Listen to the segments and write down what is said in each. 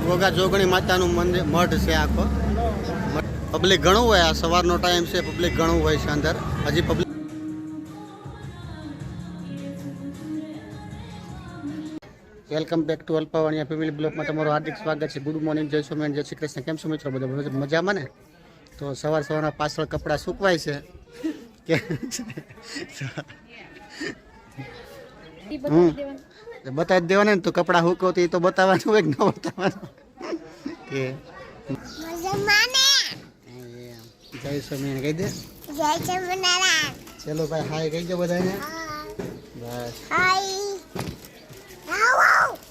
ગોગા જોગણી માતાનું મંદિર મઠ છે આખો. પબ્લિક ઘણું હોય, આ સવારનો ટાઈમ છે, પબ્લિક ઘણું હોય છે અંદર. હજી પબ્લિક વેલકમ બેક ટુ અલ્પાવાણિયા ફેમિલી બ્લોકમાં તમારું હાર્દિક સ્વાગત છે. ગુડ મોર્નિંગ, જય સ્વામિનારાયણ, જય શ્રી કૃષ્ણ. કેમ છો મિત્રો? બધા મજામાં ને? તો સવારના પાછળ કપડાં સૂકવાય છે કે બતાવી દેવાના ને, તો કપડાં હુકવતી તો બતાવવાનું હોય કે ન બતાવવાનું કે જય સ્વામિનારાયણ કહી દે. જય સ્વામિનારાયણ. ચલો ભાઈ, હાય કહી દો બધાને. બસ.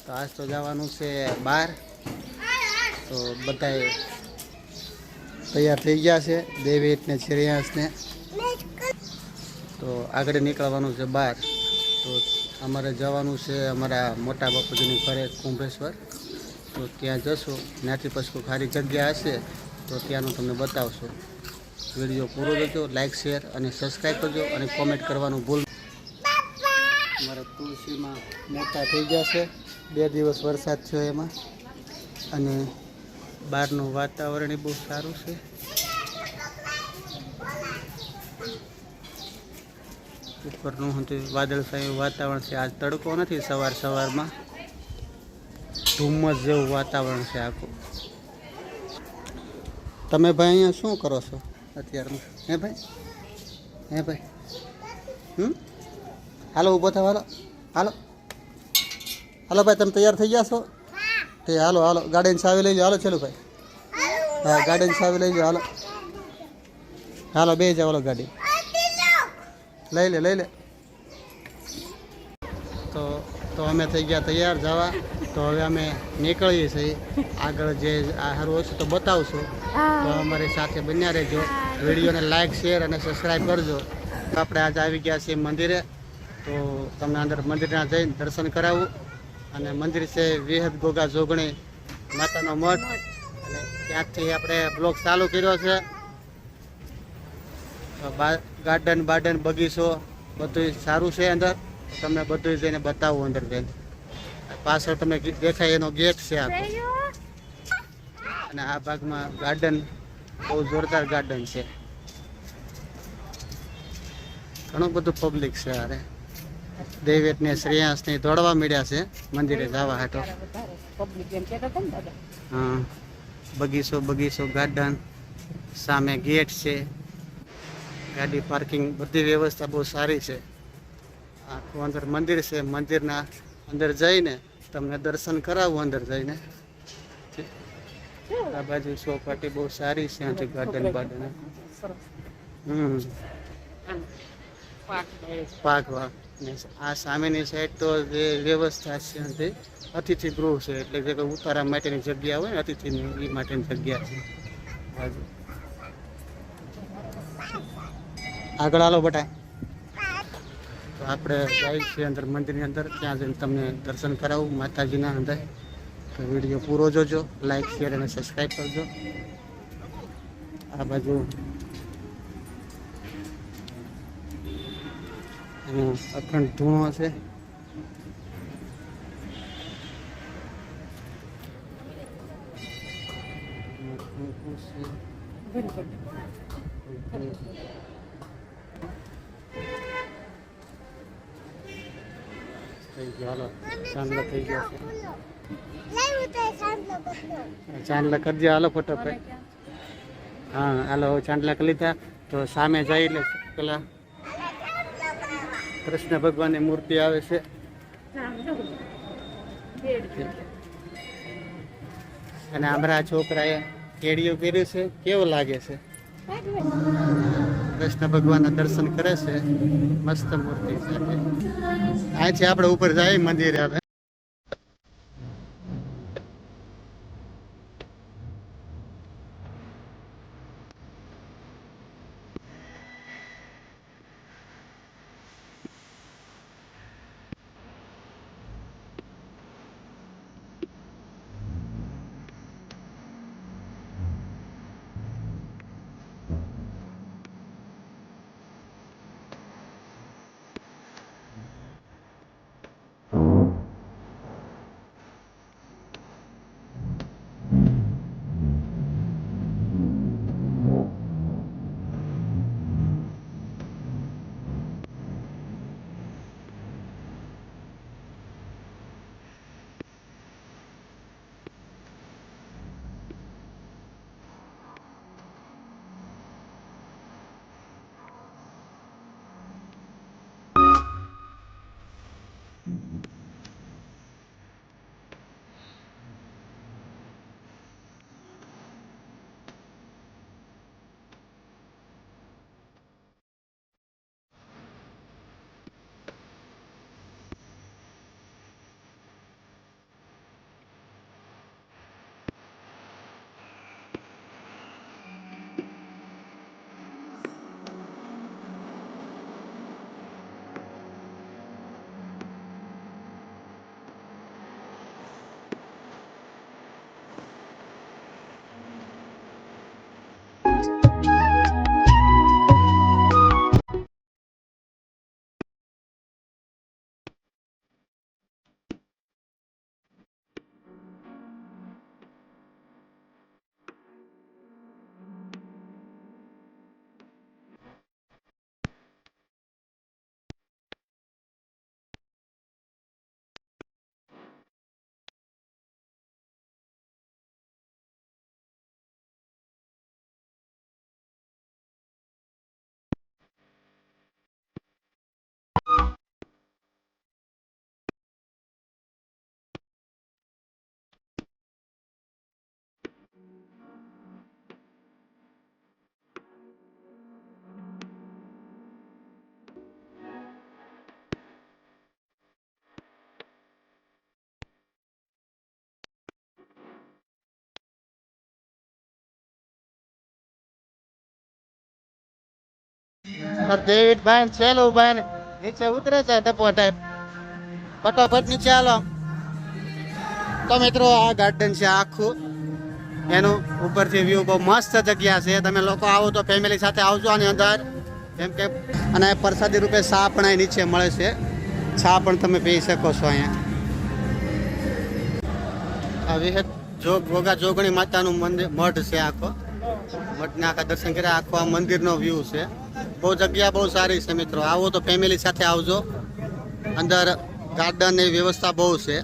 તો આજ તો જવાનું છે બહાર, તો બધા તૈયાર થઈ ગયા છે, દેવેટ ને શ્રેયાસ ને. તો આગળ નીકળવાનું છે બહાર. તો અમારે જવાનું છે અમારા મોટા બાપુજીનું ઘરે કુંભેશ્વર. તો ત્યાં જશું, ત્યાંથી પછી ખાલી જગ્યા હશે તો ત્યાંનું તમને બતાવશો. વિડીયો પૂરો જોજો, લાઈક શેર અને સબસ્ક્રાઈબ કરજો અને કોમેન્ટ કરવાનું ભૂલ. અમારા તુલસીમાં મોટા થઈ ગયા છે, 2 દિવસ વરસાદ થયો એમાં, અને બહારનું વાતાવરણ બહુ સારું છે. ઉપરનું હતું વાદળછાયું વાતાવરણ છે. આજ તડકો નથી, સવારમાં ધુમ્મસ જેવું વાતાવરણ છે આખું. તમે ભાઈ અહીંયા શું કરો છો અત્યારમાં? હે ભાઈ? હાલો, ઊભો થાવ. હાલો ભાઈ, તમે તૈયાર થઈ ગયા છો? તે હાલો ગાડીની ચાવી લઈ લો. હાલો ચલો ભાઈ, હા ગાડીની ચાવી લઈ લો. હાલો બે જાવ. હાલો ગાડી લઈ લે. તો અમે થઈ ગયા તૈયાર જવા. તો હવે અમે નીકળીએ છીએ. આગળ જે સારું હશે તો બતાવશું. તો અમારી સાથે બન્યા રહેજો. વિડીયોને લાઈક શેર અને સબસ્ક્રાઈબ કરજો. આપણે આજે આવી ગયા છીએ મંદિરે. તો તમને અંદર મંદિરના જઈને દર્શન કરાવું. અને મંદિર છે વિહત ગોગા જોગણી માતાનો મઠ, અને ત્યાંથી આપણે બ્લોગ ચાલુ કર્યો છે. ગાર્ડન બગીચો બધું સારું છે અંદર. તમને બધું જઈને બતાવું અંદર જઈને. પાછળ તમને દેખાય એનો ગેટ છે આખો, અને આ ભાગમાં ગાર્ડન બહુ જોરદાર ગાર્ડન છે. ઘણું બધું પબ્લિક છે. અરે દેવેટ ને શ્રેયાસ ને દોડવા મળ્યા છે મંદિરે જવા હાટો. હા, બગીચો ગાર્ડન, સામે ગેટ છે, ગાડી પાર્કિંગ બધી વ્યવસ્થા બહુ સારી છે. આખું અંદર મંદિર છે. મંદિરના અંદર જઈને તમને દર્શન કરાવું. અંદર જઈને આ બાજુ ચોપાટી બહુ સારી છે. ત્યાંથી ગાર્ડન પાકવા. આ સામેની સાઈડ તો જે વ્યવસ્થા છે તે અતિથિ ગૃહ છે, એટલે કે ઉતારા માટેની જગ્યા હોય ને, અતિથિની એ માટેની જગ્યા છે. આગળ હાલો બટા. તો આપણે જાય છીએ અંદર મંદિરની અંદર. ત્યાં જઈને તમને દર્શન કરાવું માતાજીના અંદર. તો વિડીયો પૂરો જોજો, લાઈક શેર અને સબસ્ક્રાઈબ કરજો. આ બાજુ અખંડ ધૂણો છે. ચાંદલો થઈ ગયો છે. ચાંદલા કરજો. હાલો ફટાફટ. હા હાલો, ચાંદલા કરી લીધા. તો સામે જાય એટલે પેલા કૃષ્ણ ભગવાનની મૂર્તિ આવે છે. અને અમારા છોકરાએ કેડિયું પહેર્યું છે. કેવું લાગે છે? કૃષ્ણ ભગવાનના દર્શન કરે છે. મસ્ત મૂર્તિ છે. અહીંથી આપણે ઉપર જાય મંદિરે. આવે દેવીભાઈ શૈલુભાઈ નીચે ઉતરે છે ટપો ટાઈપ ફટાફટ નીચે હાલો. તો મિત્રો આ ગાર્ડન છે આખું, એનું ઉપરથી વ્યૂ બહુ મસ્ત જગ્યા છે. તમે લોકો આવો તો ફેમિલી સાથે આવજો આની અંદર, કેમ કે અને પ્રસાદી રૂપે ચા પણ અહીં નીચે મળે છે. ચા પણ તમે પી શકો છો અહીંયા. આ વિહત ગોગા જોગણી માતાનું મંદિર મઠ છે આખો. મઠના આખા દર્શન કર્યા, આખો આ મંદિરનો વ્યૂ છે. બહુ જગ્યા બહુ સારી છે મિત્રો, આવો તો ફેમિલી સાથે આવજો. અંદર ગાર્ડનની વ્યવસ્થા બહુ છે.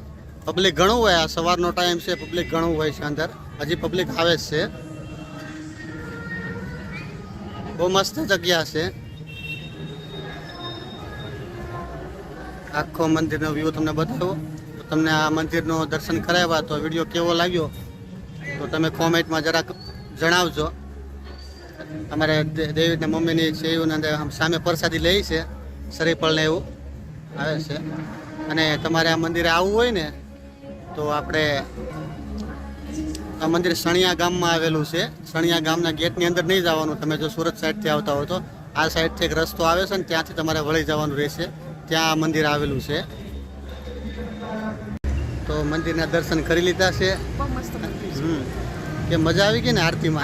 પબ્લિક ઘણું હોય, આ સવારનો ટાઈમ છે, પબ્લિક ઘણું હોય છે અંદર, હજી પબ્લિક આવે જ છે. બહુ મસ્ત જગ્યા છે. આખો મંદિરનો વ્યૂ તમને બતાવો. તો તમને આ મંદિરનો દર્શન કરાવ્યા તો વિડીયો કેવો લાગ્યો તો તમે કોમેન્ટમાં જરાક જણાવજો. અમારે દેવીના મમ્મીની સેયુને અંદર સામે પ્રસાદી લે છે, શરીફળ ને એવું આવે છે. અને તમારે આ મંદિરે આવવું હોય ને તો આપણે આ મંદિર સણિયા ગામમાં આવેલું છે. સણિયા ગામના ગેટની અંદર નહીં જવાનું. તમે જો સુરત સાઈડથી આવતા હોય તો આ સાઈડથી એક રસ્તો આવે છે ને ત્યાંથી તમારે વળી જવાનું રહેશે. ત્યાં આ મંદિર આવેલું છે. તો મંદિરના દર્શન કરી લીધા છે. કે મજા આવી ગઈ ને આરતીમાં?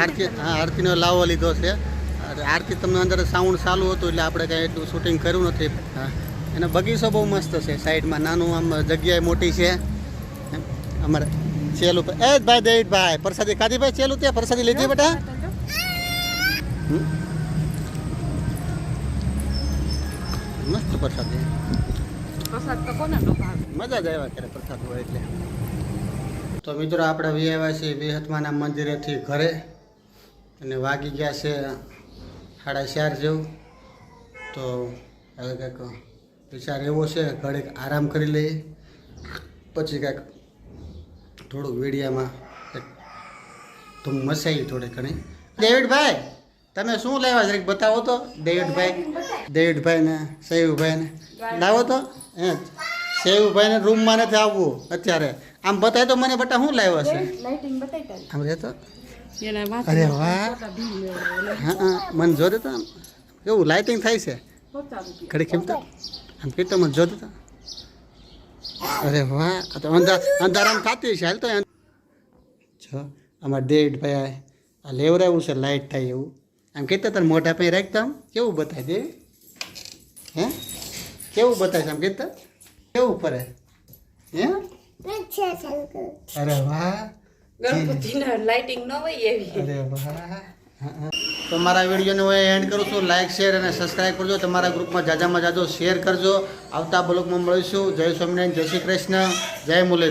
આરતી, હા, આરતીનો લાવો લીધો છે. આરતી તમને અંદર સાઉન્ડ ચાલુ હતું એટલે આપણે કાંઈ એટલું શૂટિંગ કર્યું નથી. હા, એનો બગીચો બહુ મસ્ત છે. સાઈડમાં નાનું આમ જગ્યાએ મોટી છે. અમારે ચેલું એ ભાઈ દેવીભાઈ પ્રસાદી ખાધી ભાઈ? ચેલું ત્યાં પ્રસાદી લીધી બેટા? મસ્ત પ્રસાદી. મજા જ આવ્યા ક્યારે પ્રસાદ હોય એટલે. તો મિત્રો આપણે આવ્યા છીએ વિહતમાના મંદિરેથી ઘરે અને વાગી ગયા છે 4:30 જેવું. તો હવે કંઈક વિચાર એવો છે ઘડીક આરામ કરી લઈએ, પછી કંઈક થોડુંક વીડિયામાં ધૂમ મચાવી થોડી ઘણી. ડેવિડભાઈ તમે શું લાવ્યા જરીક બતાવો તો. ડેવિડભાઈ ને સેયુભાઈ ને લાવો તો. સેયુભાઈ ને રૂમમાં નથી આવવું અત્યારે. આમ બતાય તો મને બટા શું લાવ્યો છે? આમ રહેતો. અરે વાહ, હા મને જો દેતો. આમ કેવું લાઇટિંગ થાય છે ઘડી ખેમતા. આમ કીધું મને જો દેતો. અરે વાહ, તો અંધારામ થતી છે. હાલ તો જો અમારા ડેવિડભાઈ આ લેવરાવું છે લાઇટ થાય એવું. આમ કહેતા તને મોઢા પાસે રાખતા. આમ કેવું બતાય દે? હે કેવું બતાય છે? આમ કહેતા કેવું ફરે? હે અરે વાહ, ગણપતિના લાઇટિંગ ન હોય એવી. અરે વાહ. તો મારા વિડીયોને હું એન્ડ કરું છું. લાઇક, શેર અને સબસ્ક્રાઈબ કરજો. તમારા ગ્રુપમાં જાજામાં જાજો શેર કરજો. આવતા બ્લોગમાં મળીશું. જય સ્વામિનારાયણ, જય શ્રી કૃષ્ણ, જય મુરલીધર.